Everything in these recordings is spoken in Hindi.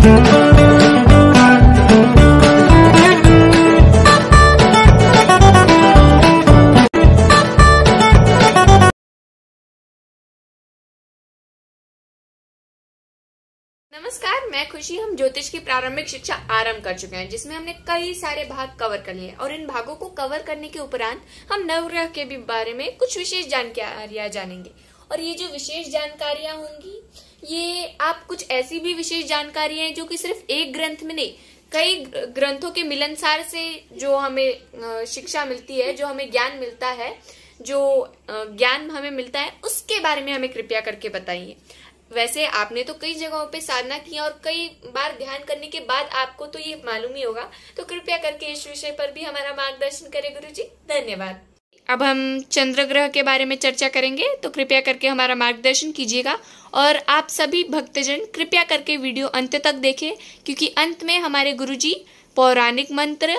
नमस्कार, मैं खुशी। हम ज्योतिष की प्रारंभिक शिक्षा आरंभ कर चुके हैं, जिसमें हमने कई सारे भाग कवर कर लिए और इन भागों को कवर करने के उपरांत हम नवग्रह के भी बारे में कुछ विशेष जानकारियां जानेंगे। और ये जो विशेष जानकारियां होंगी, ये आप कुछ ऐसी भी विशेष जानकारियां हैं जो कि सिर्फ एक ग्रंथ में नहीं, कई ग्रंथों के मिलनसार से जो हमें शिक्षा मिलती है, जो हमें ज्ञान मिलता है, जो ज्ञान हमें मिलता है, उसके बारे में हमें कृपया करके बताइए। वैसे आपने तो कई जगहों पे साधना की और कई बार ध्यान करने के बाद आपको तो ये मालूम ही होगा, तो कृपया करके इस विषय पर भी हमारा मार्गदर्शन करें गुरुजी। धन्यवाद। अब हम चंद्र ग्रह के बारे में चर्चा करेंगे, तो कृपया करके हमारा मार्गदर्शन कीजिएगा। और आप सभी भक्तजन कृपया करके वीडियो अंत तक देखें, क्योंकि अंत में हमारे गुरुजी पौराणिक मंत्र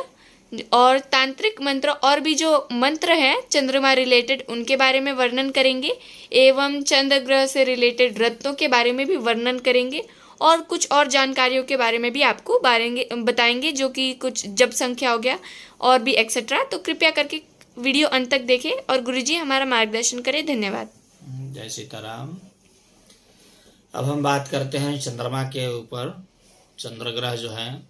और तांत्रिक मंत्र और भी जो मंत्र हैं चंद्रमा रिलेटेड, उनके बारे में वर्णन करेंगे, एवं चंद्र ग्रह से रिलेटेड रत्नों के बारे में भी वर्णन करेंगे और कुछ और जानकारियों के बारे में भी आपको बताएंगे, जो कि कुछ जप संख्या हो गया और भी एक्सेट्रा। तो कृपया करके वीडियो अंत तक देखें और गुरुजी हमारा मार्गदर्शन करें। धन्यवाद। जय सीताराम। अब हम बात करते हैं चंद्रमा के ऊपर। चंद्र ग्रह जो है,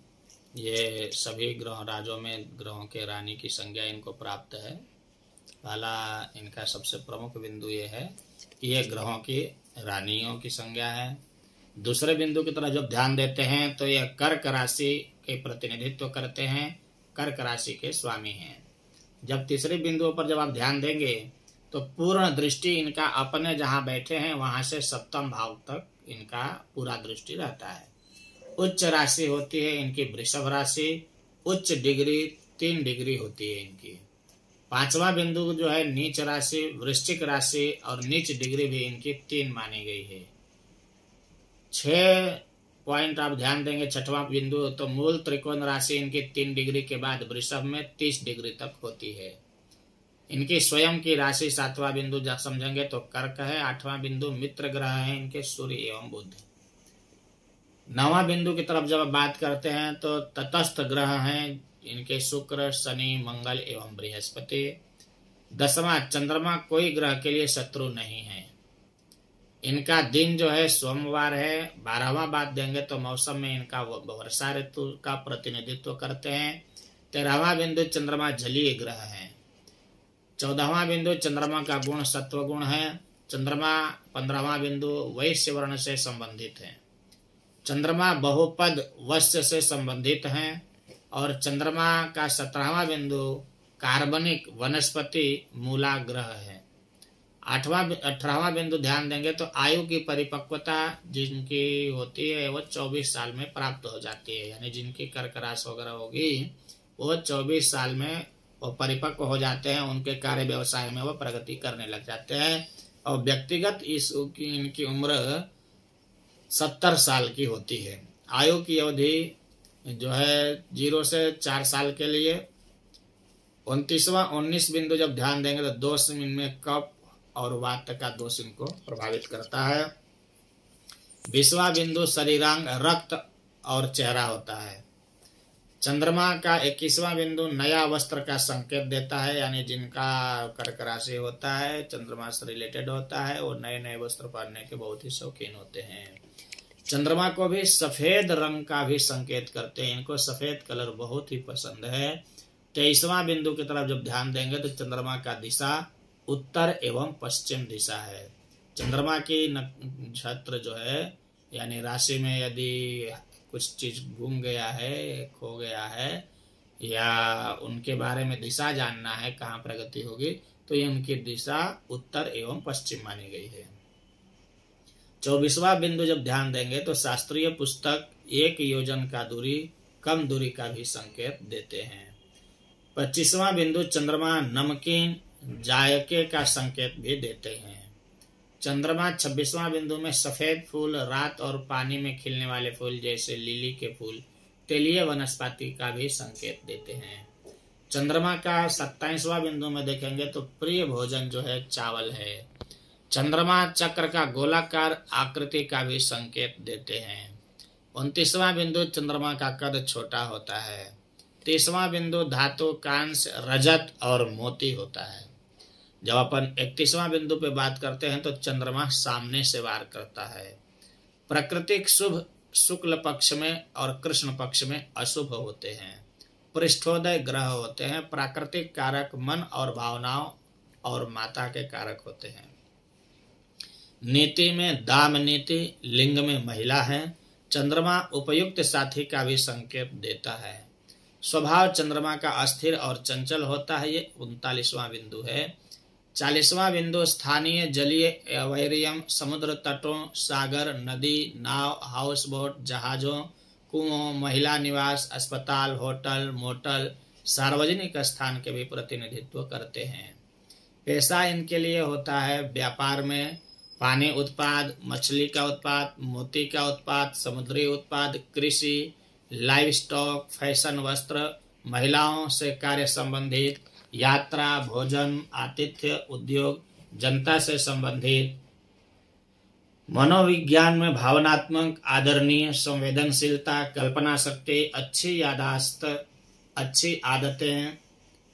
ये सभी ग्रह राजों में ग्रहों के रानी की संज्ञा इनको प्राप्त है। पहला इनका सबसे प्रमुख बिंदु ये है कि ये ग्रहों की रानियों की संज्ञा है। दूसरे बिंदु की तरफ जब ध्यान देते हैं तो ये कर्क राशि के प्रतिनिधित्व करते हैं, कर्क राशि के स्वामी हैं। जब तीसरे बिंदु पर जब आप ध्यान देंगे तो पूर्ण दृष्टि इनका अपने जहाँ बैठे हैं वहाँ से सप्तम भाव तक इनका पूरा दृष्टि रहता है। उच्च राशि होती है इनकी वृषभ राशि, उच्च डिग्री 3 डिग्री होती है इनकी। पांचवा बिंदु जो है नीच राशि, वृश्चिक राशि और नीच डिग्री भी इनकी 3 मानी गई है। 6 पॉइंट आप ध्यान देंगे। छठवां बिंदु तो मूल त्रिकोण राशि इनकी 3 डिग्री के बाद वृषभ में 30 डिग्री तक होती है। इनकी स्वयं की राशि 7वां बिंदु जब समझेंगे तो कर्क है। 8वां बिंदु मित्र ग्रह है इनके सूर्य एवं बुध। 9वां बिंदु की तरफ जब बात करते हैं तो तटस्थ ग्रह हैं इनके शुक्र, शनि, मंगल एवं बृहस्पति। 10वां चंद्रमा कोई ग्रह के लिए शत्रु नहीं है। इनका दिन जो है सोमवार है। 12वां बात देंगे तो मौसम में इनका वर्षा ऋतु का प्रतिनिधित्व करते हैं। 13वां बिंदु चंद्रमा जलीय ग्रह है। 14वां बिंदु चंद्रमा का गुण सत्व गुण है। चंद्रमा 15वां बिंदु वैश्य वर्ण से संबंधित है। चंद्रमा बहुपद वश्य से संबंधित हैं। और चंद्रमा का 17वां बिंदु कार्बनिक वनस्पति मूला ग्रह है। 18वां बिंदु ध्यान देंगे तो आयु की परिपक्वता जिनकी होती है वो 24 साल में प्राप्त हो जाती है। यानी जिनकी कर्क राशि वगैरह होगी वो 24 साल में वो परिपक्व हो जाते हैं, उनके कार्य व्यवसाय में वो प्रगति करने लग जाते हैं। और व्यक्तिगत इनकी उम्र 70 साल की होती है। आयु की अवधि जो है 0 से 4 साल के लिए। 19 बिंदु जब ध्यान देंगे तो दोष इनमें कफ और वात का दोष इनको प्रभावित करता है। 20वां बिंदु शरीरांग रक्त और चेहरा होता है। चंद्रमा का 21वां बिंदु नया वस्त्र का संकेत देता है। यानी जिनका कर्क राशि होता है, चंद्रमा से रिलेटेड होता है, वो नए नए वस्त्र पहनने के बहुत ही शौकीन होते हैं। चंद्रमा को भी सफेद रंग का भी संकेत करते हैं। इनको सफेद कलर बहुत ही पसंद है। 23वां बिंदु की तरफ जब ध्यान देंगे तो चंद्रमा का दिशा उत्तर एवं पश्चिम दिशा है। चंद्रमा की नक्षत्र जो है यानी राशि में यदि कुछ चीज घूम गया है, खो गया है, या उनके बारे में दिशा जानना है कहाँ प्रगति होगी, तो ये उनकी दिशा उत्तर एवं पश्चिम मानी गई है। 24वां बिंदु जब ध्यान देंगे तो शास्त्रीय पुस्तक 1 योजन का दूरी कम दूरी का भी संकेत देते हैं। 25वां बिंदु चंद्रमा नमकीन जायके का संकेत भी देते हैं। चंद्रमा 26वां बिंदु में सफेद फूल, रात और पानी में खिलने वाले फूल जैसे लिली के फूल, तेलीय वनस्पति का भी संकेत देते हैं। चंद्रमा का 27वां बिंदु में देखेंगे तो प्रिय भोजन जो है चावल है। चंद्रमा चक्र का गोलाकार आकृति का भी संकेत देते हैं। 29वां बिंदु चंद्रमा का कद छोटा होता है। 30वां बिंदु धातु, कांस्य, रजत और मोती होता है। जब अपन 31वां बिंदु पे बात करते हैं तो चंद्रमा सामने से वार करता है। प्राकृतिक शुभ शुक्ल पक्ष में और कृष्ण पक्ष में अशुभ होते हैं। पृष्ठोदय ग्रह होते हैं। प्राकृतिक कारक मन और भावनाओं और माता के कारक होते हैं। नीति में दाम नीति, लिंग में महिला है। चंद्रमा उपयुक्त साथी का भी संकेत देता है। स्वभाव चंद्रमा का अस्थिर और चंचल होता है। ये 39वां बिंदु है। 40वां बिंदु स्थानीय जलीय अवैरियम, समुद्र तटों, सागर, नदी, नाव, हाउस बोट, जहाजों, कुओं, महिला निवास, अस्पताल, होटल, मोटल, सार्वजनिक स्थान के भी प्रतिनिधित्व करते हैं। पेशा इनके लिए होता है व्यापार में पानी उत्पाद, मछली का उत्पाद, मोती का उत्पाद, समुद्री उत्पाद, कृषि, लाइव स्टॉक, फैशन वस्त्र, महिलाओं से कार्य संबंधित, यात्रा, भोजन, आतिथ्य, उद्योग, जनता से संबंधित। मनोविज्ञान में भावनात्मक, आदरणीय, संवेदनशीलता, कल्पना शक्ति, अच्छी यादाश्त, अच्छी आदतें,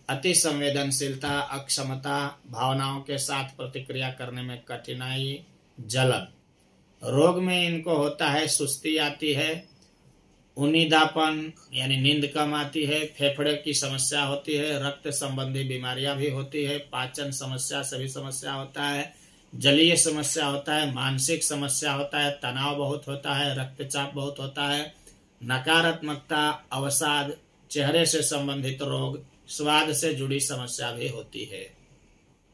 अति संवेदनशीलता, अक्षमता, भावनाओं के साथ प्रतिक्रिया करने में कठिनाई, जलन। रोग में इनको होता है सुस्ती आती है, उनीदापन यानी नींद कम आती है, फेफड़े की समस्या होती है, रक्त संबंधी बीमारियां भी होती है, पाचन समस्या सभी समस्या होता है, जलीय समस्या होता है, मानसिक समस्या होता है, तनाव बहुत होता है, रक्तचाप बहुत होता है, नकारात्मकता, अवसाद, चेहरे से संबंधित रोग, स्वाद से जुड़ी समस्या भी होती है।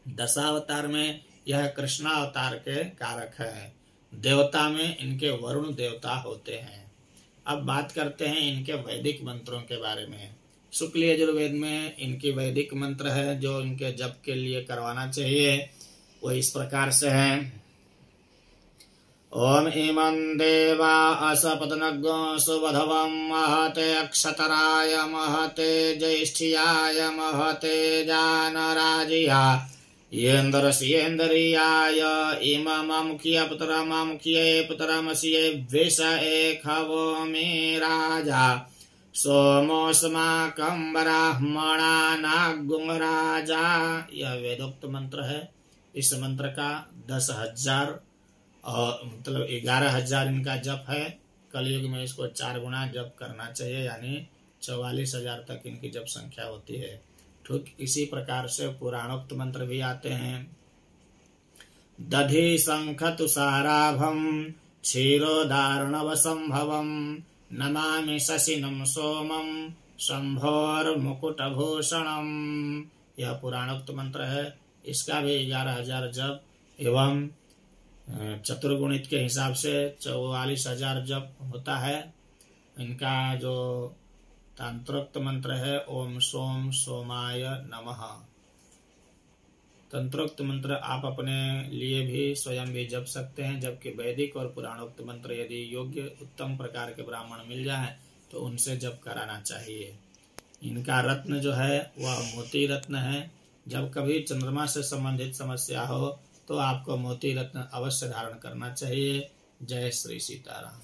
दशावतार में यह कृष्णावतार के कारक है। देवता में इनके वरुण देवता होते हैं। अब बात करते हैं इनके वैदिक मंत्रों के बारे में। शुक्ल यजुर्वेद में इनकी वैदिक मंत्र है जो इनके जप के लिए करवाना चाहिए, वो इस प्रकार से हैं। ओम इमं देवा असपत्नग्गो सुवधवं महते अक्षतराय महते ज्येष्ठ्याय महते जानराजिया येन्द्रस्येन्द्रियाय इममुख्य पुत्रममुख्ये पुत्रमस्ये वेश एखवो मे राजा सोमोस्माकं ब्राह्मणानागुं राजा। यह वेदोक्त मंत्र है। इस मंत्र का 10,000 और मतलब 11,000 इनका जप है। कलयुग में इसको 4 गुना जप करना चाहिए, यानी 44,000 तक इनकी जप संख्या होती है। ठीक इसी प्रकार से पुराणोक्त मंत्र भी आते हैं। दधि शंख तुषाराभं क्षीरोदार्णव संभवं नमामि शशिनं सोमं शंभोर्मुकुटभूषणं। यह पुराणोक्त मंत्र है। इसका भी 11,000 जप एवं चतुर्गुणित के हिसाब से 44,000 जप होता है। इनका जो तंत्रोक्त मंत्र है ओम सोम सोमाय नमः। तंत्रोक्त मंत्र आप अपने लिए भी स्वयं भी जप सकते हैं, जबकि वैदिक और पुराणोक्त मंत्र यदि योग्य उत्तम प्रकार के ब्राह्मण मिल जाए तो उनसे जप कराना चाहिए। इनका रत्न जो है वह मोती रत्न है। जब कभी चंद्रमा से संबंधित समस्या हो तो आपको मोती रत्न अवश्य धारण करना चाहिए। जय श्री सीताराम।